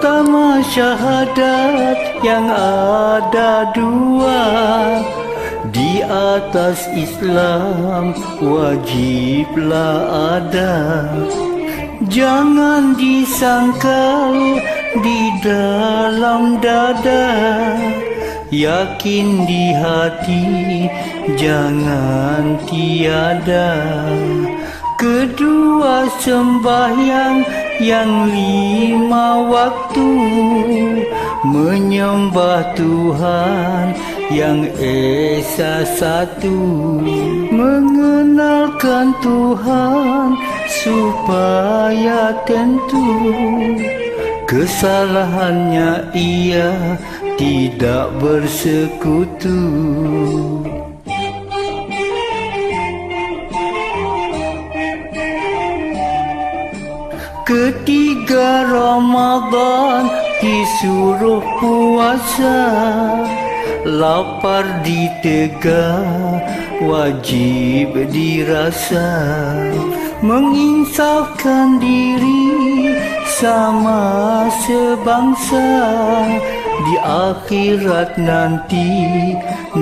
Pertama syahadat yang ada dua, di atas Islam wajiblah ada. Jangan disangkal di dalam dada, yakin di hati jangan tiada. Kedua sembahyang yang 5 waktu, menyembah Tuhan yang Esa satu, mengenalkan Tuhan supaya tentu kesalahannya ia tidak bersekutu. Ketiga Ramadan disuruh puasa, lapar ditegah wajib dirasa, menginsafkan diri sama sebangsa, di akhirat nanti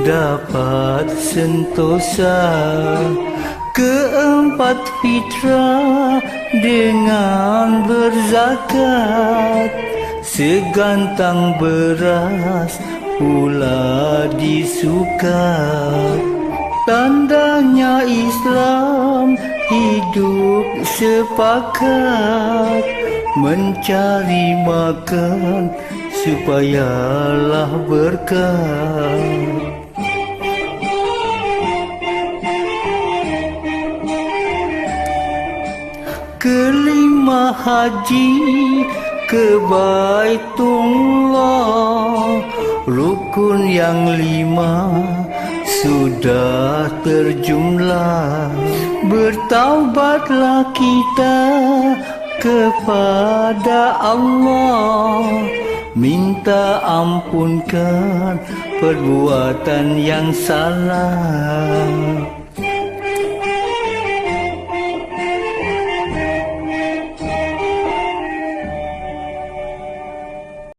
dapat sentosa. Keempat fitrah dengan berzakat, segantang beras pula disukat. Tandanya Islam hidup sepakat, mencari makan supayalah berkah. Kelima haji ke Baitullah, rukun yang 5 sudah terjumlah. Bertaubatlah kita kepada Allah, minta ampunkan perbuatan yang salah.